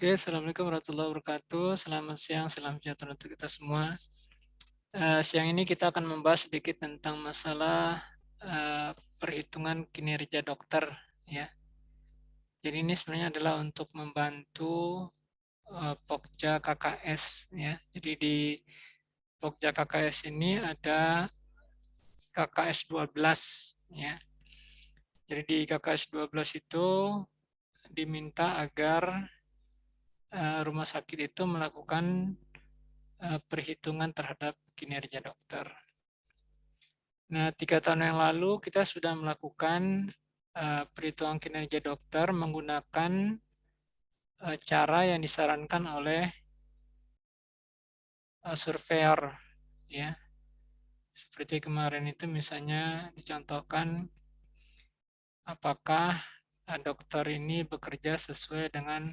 Oke, Assalamualaikum warahmatullahi wabarakatuh. Selamat siang, salam sejahtera untuk kita semua. Siang ini kita akan membahas sedikit tentang masalah perhitungan kinerja dokter, ya. Jadi ini sebenarnya adalah untuk membantu Pokja KKS, ya. Jadi di Pokja KKS ini ada KKS 12, ya. Jadi di KKS 12 itu diminta agar rumah sakit itu melakukan perhitungan terhadap kinerja dokter. Nah, 3 tahun yang lalu kita sudah melakukan perhitungan kinerja dokter menggunakan cara yang disarankan oleh surveyor, ya. Seperti kemarin itu misalnya dicontohkan apakah dokter ini bekerja sesuai dengan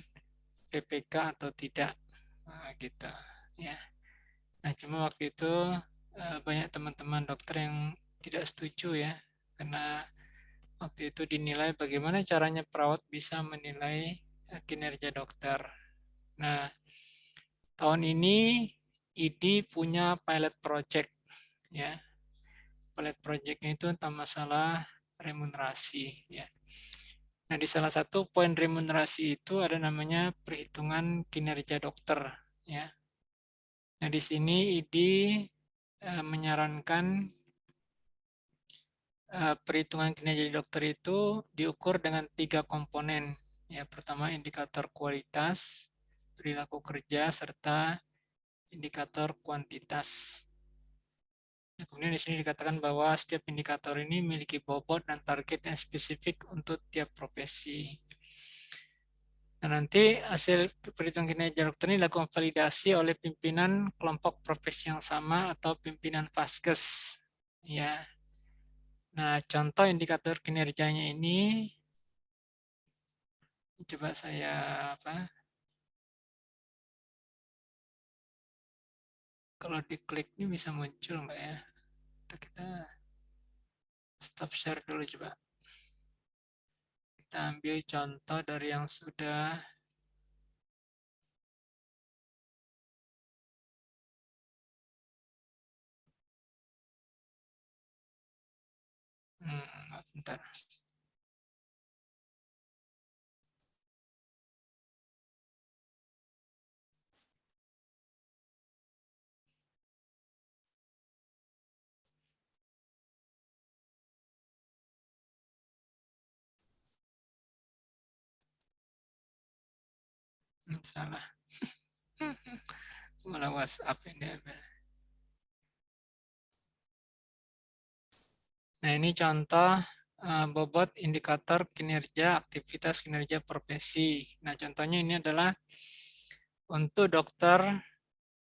PPK atau tidak, nah, gitu, ya. Nah, cuma waktu itu banyak teman-teman dokter yang tidak setuju, ya, karena waktu itu dinilai bagaimana caranya perawat bisa menilai kinerja dokter. Nah, tahun ini ID punya pilot project, ya. Pilot projectnya itu tentang masalah remunerasi, ya. Nah, di salah satu poin remunerasi itu ada namanya perhitungan kinerja dokter, ya. Nah, di sini ID menyarankan perhitungan kinerja dokter itu diukur dengan 3 komponen. Ya, pertama indikator kualitas, perilaku kerja, serta indikator kuantitas. Nah, kemudian di sini dikatakan bahwa setiap indikator ini memiliki bobot dan target yang spesifik untuk tiap profesi. Nah, nanti hasil perhitungan kinerja dokter ini dilakukan validasi oleh pimpinan kelompok profesi yang sama atau pimpinan Vaskes. Ya. Nah, contoh indikator kinerjanya ini coba saya kalau diklik ini bisa muncul nggak ya? Kita stop share dulu coba. Kita ambil contoh dari yang sudah bentar. Salah. Malah WhatsApp ini. Nah, ini contoh bobot indikator kinerja aktivitas kinerja profesi. Nah, contohnya ini adalah untuk dokter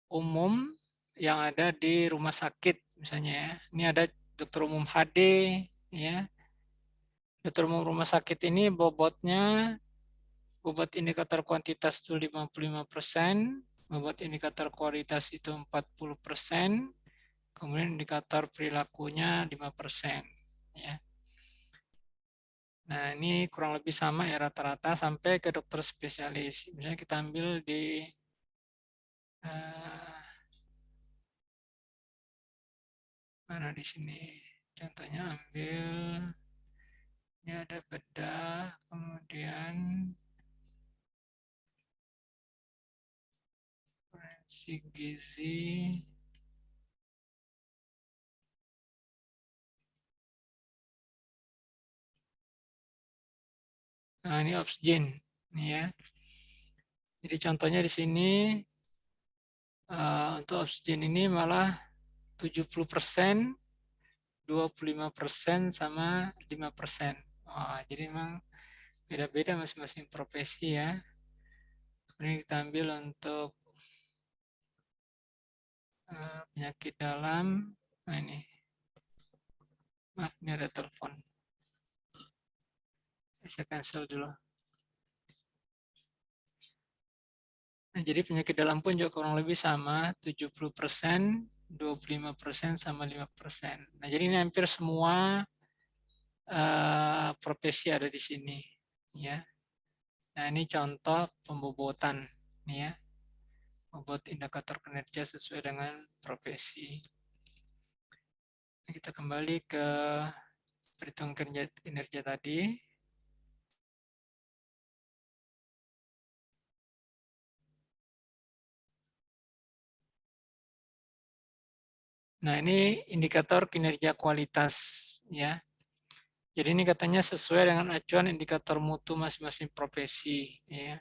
umum yang ada di rumah sakit misalnya, ya. Ini ada dokter umum HD, ya. Dokter umum rumah sakit ini bobot indikator kuantitas itu 55%, bobot indikator kualitas itu 40%, kemudian indikator perilakunya 5%, ya. Nah, ini kurang lebih sama ya rata-rata sampai ke dokter spesialis. Misalnya kita ambil di mana di sini. Contohnya ambil ini ada bedah, kemudian forensik gizi. Nah, ini oksigen, nih ya. Jadi contohnya di sini untuk oksigen ini malah 70%, 25% sama 5%. Oh, jadi memang beda-beda masing-masing profesi, ya. Kemudian kita ambil untuk penyakit dalam. Nah, ini. Maaf, ini ada telepon. Saya cancel dulu. Nah, jadi penyakit dalam pun juga kurang lebih sama, 70%, 25% sama 5%. Nah, jadi ini hampir semua profesi ada di sini, ya. Nah, ini contoh pembobotan nih ya. Bobot indikator kinerja sesuai dengan profesi. Nah, kita kembali ke perhitungan kinerja tadi. Nah, ini indikator kinerja kualitas ya. Jadi ini katanya sesuai dengan acuan indikator mutu masing-masing profesi ya.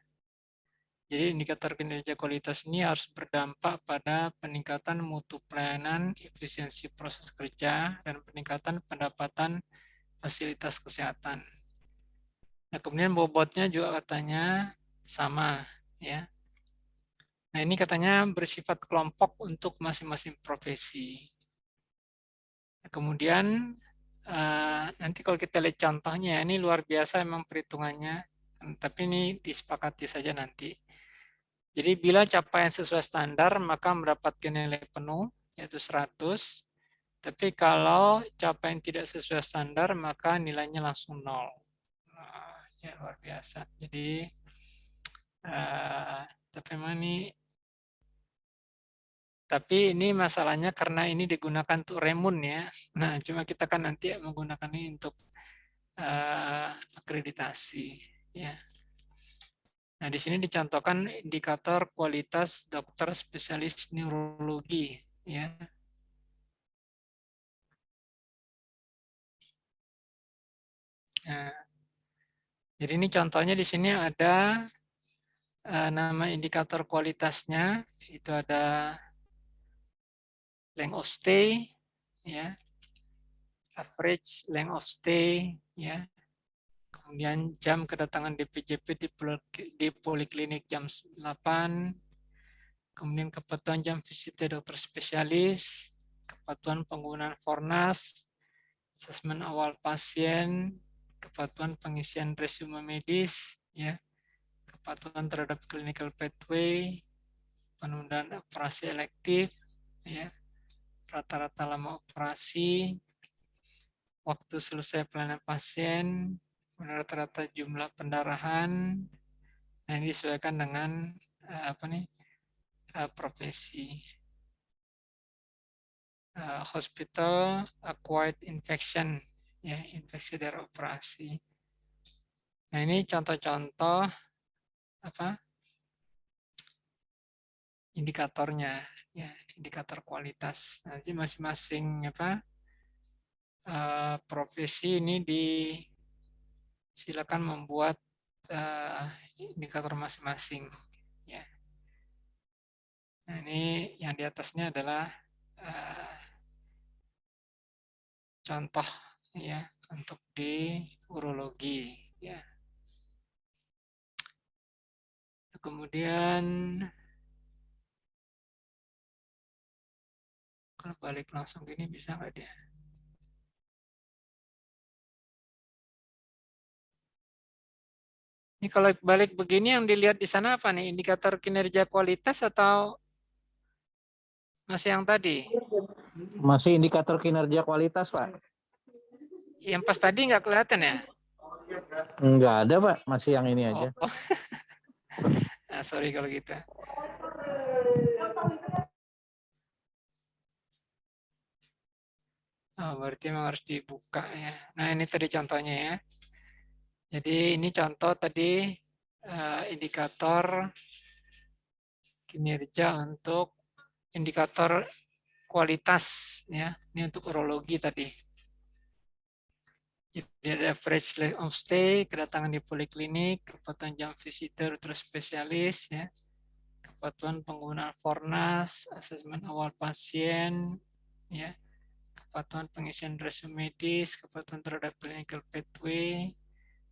Jadi indikator kinerja kualitas ini harus berdampak pada peningkatan mutu pelayanan, efisiensi proses kerja, dan peningkatan pendapatan fasilitas kesehatan. Nah, kemudian bobotnya juga katanya sama ya. Nah, ini katanya bersifat kelompok untuk masing-masing profesi. Nah, kemudian nanti kalau kita lihat contohnya, ini luar biasa memang perhitungannya, tapi ini disepakati saja nanti. Jadi bila capaian sesuai standar, maka mendapatkan nilai penuh, yaitu 100. Tapi kalau capaian tidak sesuai standar, maka nilainya langsung 0. Nah, ya luar biasa. Jadi, tapi memang ini masalahnya karena ini digunakan untuk remun ya. Nah, cuma kita kan nanti menggunakan ini untuk akreditasi ya. Nah, di sini dicontohkan indikator kualitas dokter spesialis neurologi ya. Nah, jadi ini contohnya di sini ada nama indikator kualitasnya, itu ada length of stay ya, average length of stay ya. Kemudian jam kedatangan DPJP di poliklinik jam 8, kemudian kepatuhan jam visit dokter spesialis, kepatuhan penggunaan Fornas, asesmen awal pasien, kepatuhan pengisian resume medis, ya, kepatuhan terhadap clinical pathway, penundaan operasi elektif, ya, rata-rata lama operasi, waktu selesai pelayanan pasien, rata-rata jumlah pendarahan, nah ini disesuaikan dengan profesi. Hospital acquired infection, ya, infeksi dari operasi. Nah, ini contoh-contoh indikatornya, ya, indikator kualitas. Nanti masing-masing profesi ini silakan membuat indikator masing-masing, ya. Nah, ini yang di atasnya adalah contoh ya untuk di urologi, ya. Kemudian kalau balik langsung gini bisa nggak dia? Ini kalau balik begini yang dilihat di sana apa nih? Indikator kinerja kualitas atau masih yang tadi? Masih indikator kinerja kualitas, Pak. Yang pas tadi nggak kelihatan ya? Nggak ada, Pak. Masih yang ini aja. Oh. Nah, sorry kalau gitu. Oh, berarti memang harus dibuka ya. Nah, ini tadi contohnya ya. Jadi ini contoh tadi indikator kinerja untuk indikator kualitas ya. Ini untuk urologi tadi. Jadi ada average length of stay, kedatangan di poliklinik, kepatuhan jam visitor terus spesialis ya. Kepatuhan penggunaan Fornas, asesmen awal pasien ya. Kepatuhan pengisian resume medis, kepatuhan terhadap clinical pathway,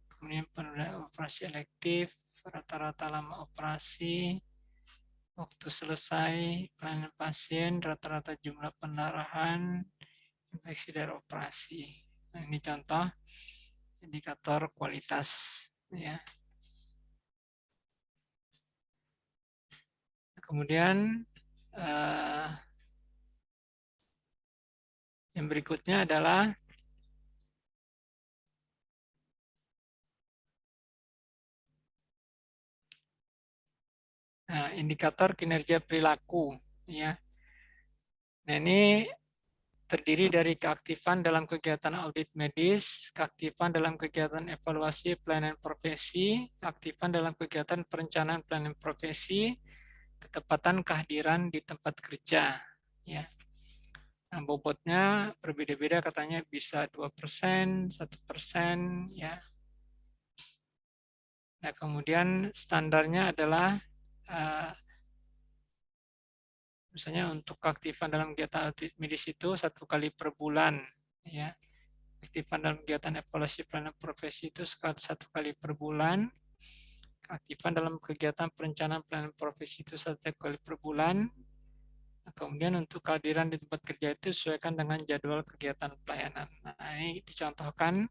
kemudian penundaan operasi elektif, rata-rata lama operasi, waktu selesai pelayanan pasien, rata-rata jumlah pendarahan, infeksi dari operasi. Nah, ini contoh indikator kualitas ya. Kemudian yang berikutnya adalah Nah, indikator kinerja perilaku, ya. Nah, ini terdiri dari keaktifan dalam kegiatan audit medis, keaktifan dalam kegiatan evaluasi pelayanan profesi, keaktifan dalam kegiatan perencanaan pelayanan profesi, ketepatan kehadiran di tempat kerja, ya. Nah, bobotnya berbeda-beda, katanya bisa 2%, 1%, ya. Nah, kemudian standarnya adalah misalnya untuk keaktifan dalam kegiatan audit medis itu 1 kali per bulan, ya. Keaktifan dalam kegiatan evaluasi pelayanan profesi itu 1 kali per bulan. Keaktifan dalam kegiatan perencanaan pelayanan profesi itu 1 kali per bulan. Nah, kemudian untuk kehadiran di tempat kerja itu sesuaikan dengan jadwal kegiatan pelayanan. Nah, ini dicontohkan.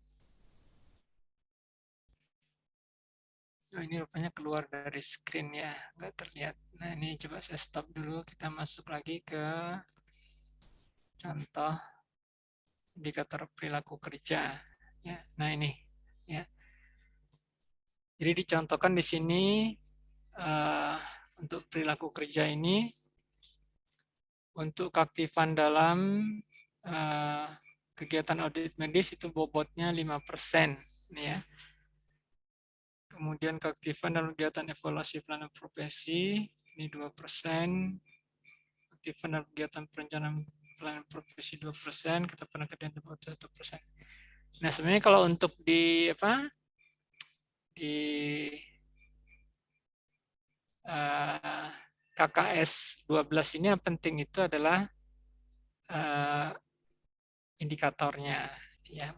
Oh, ini rupanya keluar dari screen ya, nggak terlihat. Nah, ini coba saya stop dulu. Kita masuk lagi ke contoh indikator perilaku kerja. Ya, nah ini, ya. Jadi dicontohkan di sini untuk perilaku kerja ini, untuk keaktifan dalam kegiatan audit medis itu bobotnya 5%, ya. Kemudian keaktifan dalam kegiatan evaluasi pelayanan profesi ini 2%, keaktifan dalam kegiatan perencanaan pelayanan profesi 2%, ketepatan kerjaan 1%. Nah, sebenarnya kalau untuk di KKS 12 ini yang penting itu adalah indikatornya, ya.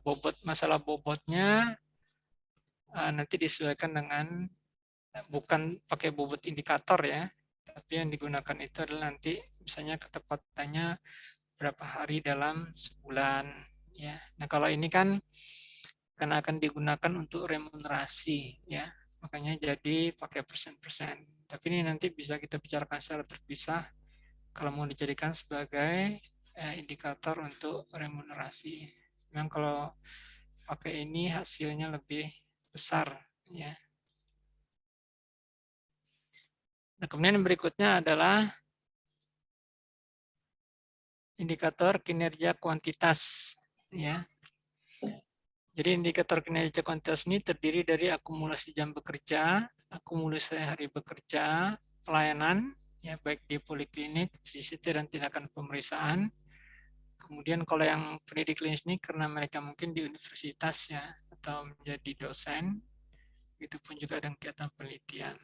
Bobot masalah bobotnya nanti disesuaikan dengan bukan pakai bobot indikator ya, tapi yang digunakan itu adalah nanti misalnya ketepatannya berapa hari dalam sebulan, ya. Nah, kalau ini kan karena akan digunakan untuk remunerasi, ya, makanya jadi pakai persen-persen. Tapi ini nanti bisa kita bicarakan secara terpisah kalau mau dijadikan sebagai indikator untuk remunerasi. Memang kalau pakai ini hasilnya lebih besar, ya. Nah, kemudian yang berikutnya adalah indikator kinerja kuantitas, ya. Jadi indikator kinerja kuantitas ini terdiri dari akumulasi jam bekerja, akumulasi hari bekerja, pelayanan, ya, baik di poliklinik, VCT, dan tindakan pemeriksaan. Kemudian kalau yang pendidik klinis ini karena mereka mungkin di universitas ya, atau menjadi dosen, itu pun juga ada kegiatan penelitian.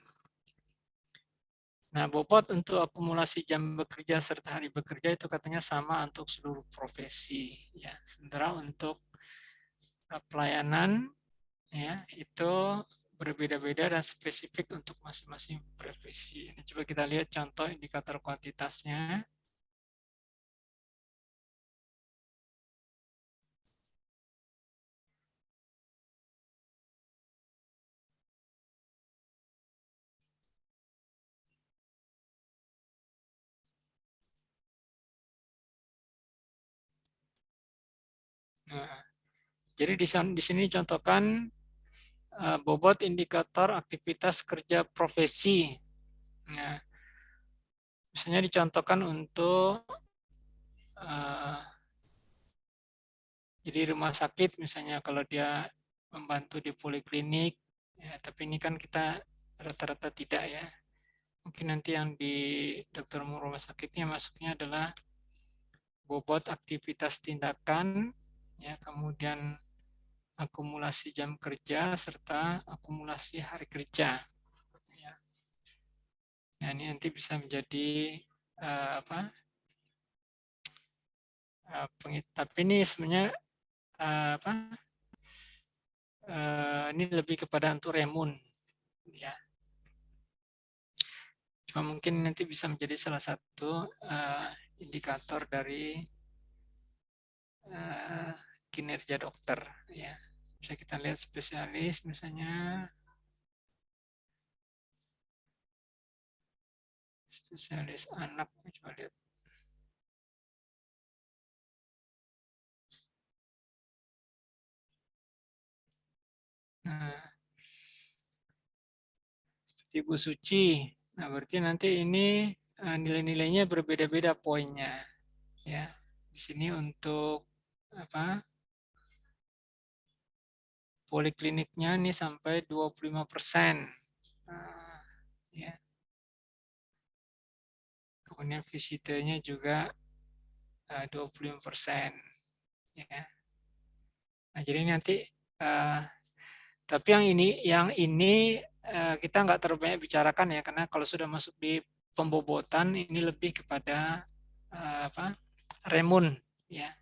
Nah, bobot untuk akumulasi jam bekerja serta hari bekerja itu katanya sama untuk seluruh profesi, ya. Sementara untuk pelayanan, ya, itu berbeda-beda dan spesifik untuk masing-masing profesi. Ini coba kita lihat contoh indikator kuantitasnya. Nah, jadi di sini contohkan bobot indikator aktivitas kerja profesi. Nah, misalnya dicontohkan untuk jadi rumah sakit misalnya kalau dia membantu di poliklinik, ya, tapi ini kan kita rata-rata tidak ya. Mungkin nanti yang di dokter umum rumah sakitnya masuknya adalah bobot aktivitas tindakan, ya, kemudian akumulasi jam kerja serta akumulasi hari kerja. Ya. Nah, ini nanti bisa menjadi tapi ini sebenarnya ini lebih kepada untuk remun, ya. Cuma mungkin nanti bisa menjadi salah satu indikator dari kinerja dokter, ya. Bisa kita lihat spesialis misalnya, spesialis anak, coba lihat. Nah, seperti Bu Suci, Nah, berarti nanti ini nilai-nilainya berbeda-beda poinnya, ya. Di sini untuk apa? Polikliniknya ini sampai 25%. Nah, ya. Kemudian visitenya juga 25%, ya. Nah, jadi nanti tapi yang ini kita nggak terlalu banyak bicarakan ya, karena kalau sudah masuk di pembobotan ini lebih kepada apa? Remun, ya.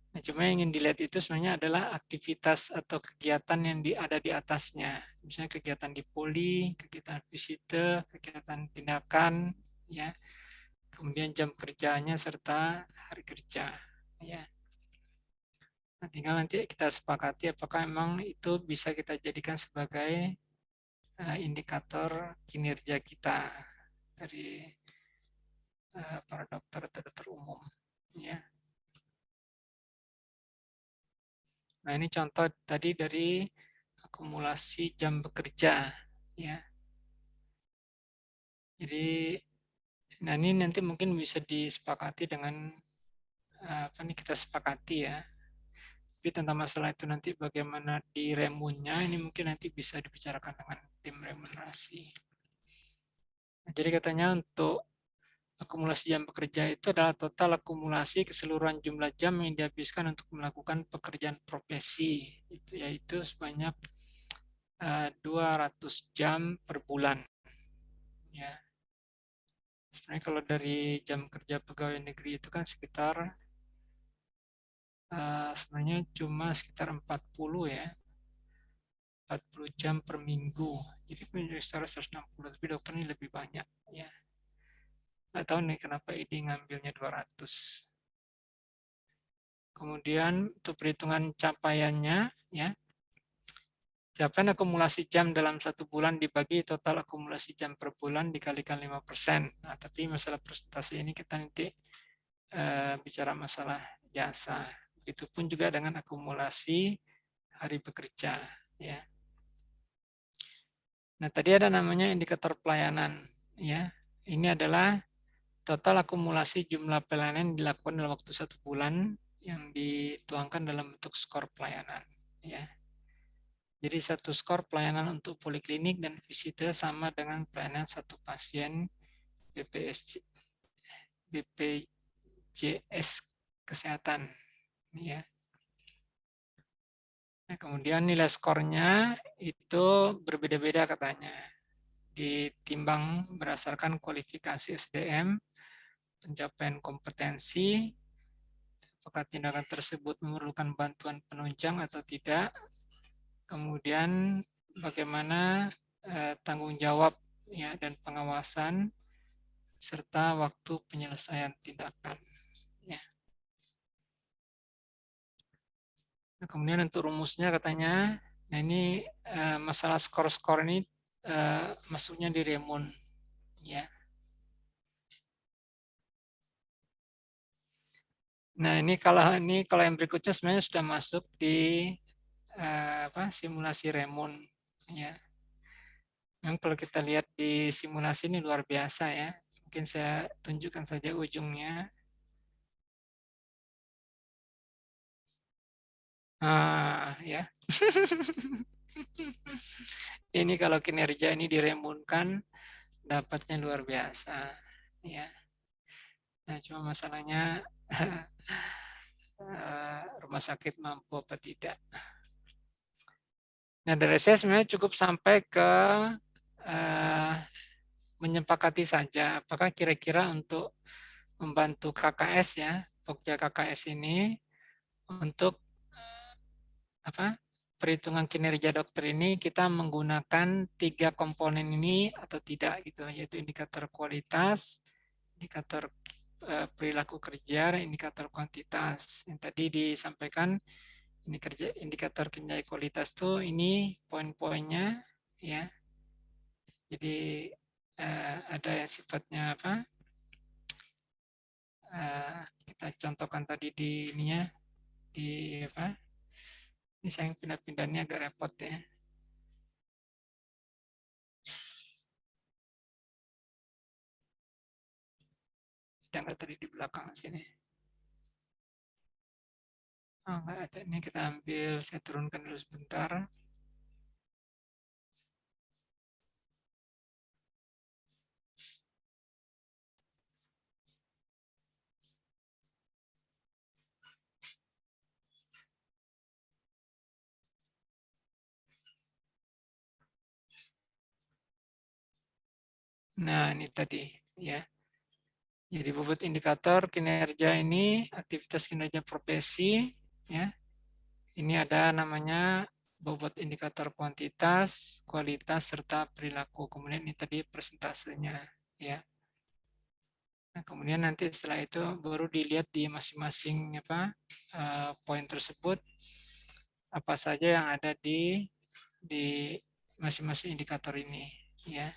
Nah, cuma yang ingin dilihat itu sebenarnya adalah aktivitas atau kegiatan yang ada di atasnya. Misalnya kegiatan di poli, kegiatan visite, kegiatan tindakan, ya. Kemudian jam kerjanya serta hari kerja, ya. Nah, tinggal nanti kita sepakati apakah memang itu bisa kita jadikan sebagai indikator kinerja kita dari para dokter atau dokter umum, ya. Nah, ini contoh tadi dari akumulasi jam bekerja, ya. Jadi, nah ini nanti mungkin bisa disepakati dengan apa nih kita sepakati ya. Tapi tentang masalah itu nanti bagaimana di remunnya ini mungkin nanti bisa dibicarakan dengan tim remunerasi. Nah, jadi katanya untuk akumulasi jam bekerja itu adalah total akumulasi keseluruhan jumlah jam yang dihabiskan untuk melakukan pekerjaan profesi, itu yaitu sebanyak 200 jam per bulan. Ya, sebenarnya kalau dari jam kerja pegawai negeri itu kan sekitar sebenarnya cuma sekitar 40 ya, 40 jam per minggu. Jadi sekitar 160, tapi dokter ini lebih banyak ya. Nggak tahu nih kenapa ID ngambilnya 200. Kemudian untuk perhitungan capaiannya ya, capaian akumulasi jam dalam satu bulan dibagi total akumulasi jam per bulan dikalikan 5%. Nah, tapi masalah presentasi ini kita nanti bicara masalah jasa. Begitupun juga dengan akumulasi hari bekerja. Ya. Nah, tadi ada namanya indikator pelayanan. Ya. Ini adalah total akumulasi jumlah pelayanan yang dilakukan dalam waktu satu bulan yang dituangkan dalam bentuk skor pelayanan. Ya. Jadi satu skor pelayanan untuk poliklinik dan visite sama dengan pelayanan satu pasien BPJS Kesehatan. Ya. Nah, kemudian nilai skornya itu berbeda-beda katanya. Ditimbang berdasarkan kualifikasi SDM, pencapaian kompetensi, apakah tindakan tersebut memerlukan bantuan penunjang atau tidak, kemudian bagaimana tanggung jawab ya dan pengawasan serta waktu penyelesaian tindakan. Ya. Nah, kemudian untuk rumusnya katanya, nah ini masalah skor-skor ini masuknya di Remon, ya. Nah ini kalau yang berikutnya sebenarnya sudah masuk di simulasi Remon, ya. Yang kalau kita lihat di simulasi ini luar biasa ya. Mungkin saya tunjukkan saja ujungnya. Ya. Ini kalau kinerja ini diremunkan dapatnya luar biasa, ya. Nah, cuma masalahnya rumah sakit mampu apa tidak. Nah, dari saya sebenarnya cukup sampai ke menyepakati saja apakah kira-kira untuk membantu KKS ya, Pokja KKS ini untuk perhitungan kinerja dokter ini kita menggunakan 3 komponen ini atau tidak gitu, yaitu indikator kualitas, indikator perilaku kerja, dan indikator kuantitas. Yang tadi disampaikan indikator kinerja kualitas tuh ini poin-poinnya ya. Jadi ada yang sifatnya kita contohkan tadi di ininya di ini saya pindah-pindahnya agak repot ya. Tidak tadi di belakang sini. Oh, nggak ada. Ini kita ambil, saya turunkan dulu sebentar. Nah, ini tadi ya. Jadi bobot indikator kinerja ini, aktivitas kinerja profesi, ya. Ini ada namanya bobot indikator kuantitas, kualitas, serta perilaku. Kemudian ini tadi persentasenya, ya. Nah, kemudian nanti setelah itu baru dilihat di masing-masing poin tersebut apa saja yang ada di masing-masing indikator ini, ya.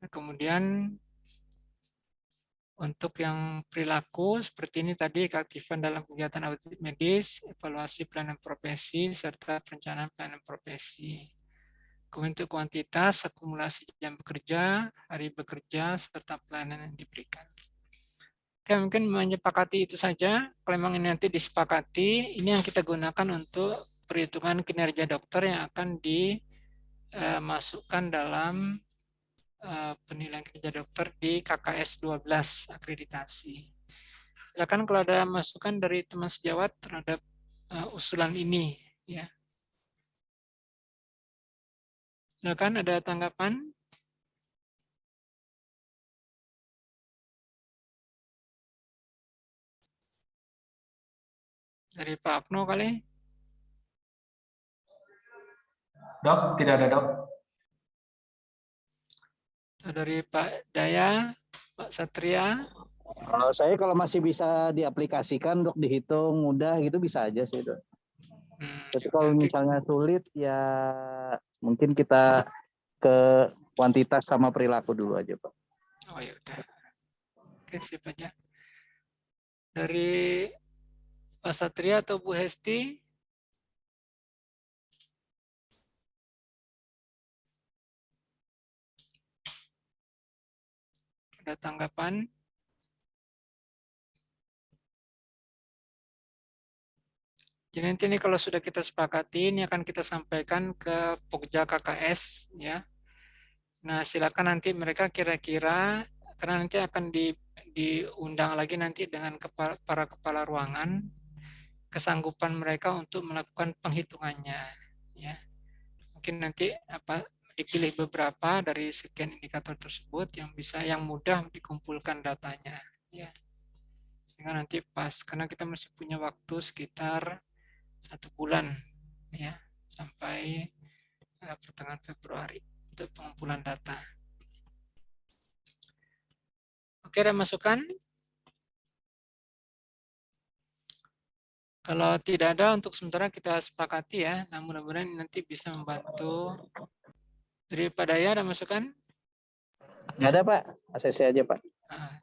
Nah, kemudian untuk yang perilaku seperti ini tadi, keaktifan dalam kegiatan audit medis, evaluasi pelayanan profesi, serta perencanaan pelayanan profesi. Kemudian untuk kuantitas, akumulasi jam bekerja, hari bekerja, serta pelayanan yang diberikan. Oke, mungkin menyepakati itu saja. Kalau memang ini nanti disepakati, ini yang kita gunakan untuk perhitungan kinerja dokter yang akan dimasukkan dalam penilaian kinerja dokter di KKS 12 akreditasi. Silakan kalau ada masukan dari teman sejawat terhadap usulan ini, ya. Silakan, ada tanggapan? Dari Pak Akno kali? Dok, tidak ada dok. Atau dari Pak Daya, Pak Satria? Kalau masih bisa diaplikasikan, Dok, dihitung mudah gitu bisa aja sih, Dok. Tapi kalau Nanti, misalnya sulit ya mungkin kita ke kuantitas sama perilaku dulu aja, Pak. oh ya udah. Oke, sip aja. Dari Pak Satria atau Bu Hesti? Ada tanggapan? Jadi nanti ini kalau sudah kita sepakati, ini akan kita sampaikan ke Pokja KKS, ya. Nah, silakan nanti mereka kira-kira, karena nanti akan diundang lagi nanti dengan para kepala ruangan, kesanggupan mereka untuk melakukan penghitungannya, ya. Mungkin nanti dipilih beberapa dari sekian indikator tersebut yang mudah dikumpulkan datanya, ya. Sehingga nanti pas, karena kita masih punya waktu sekitar 1 bulan, ya, sampai pertengahan Februari untuk pengumpulan data. Oke, ada masukan? Kalau tidak ada, untuk sementara kita sepakati ya. Nah, mudah-mudahan nanti bisa membantu. Dari Pak Daya ada masukan? Nggak ada, Pak. ACC aja, Pak. Nah,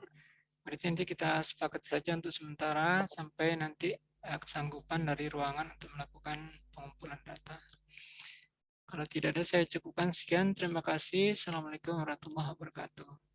berarti nanti kita sepakati saja untuk sementara sampai nanti kesanggupan dari ruangan untuk melakukan pengumpulan data. Kalau tidak ada, saya cukupkan sekian. Terima kasih. Assalamualaikum warahmatullahi wabarakatuh.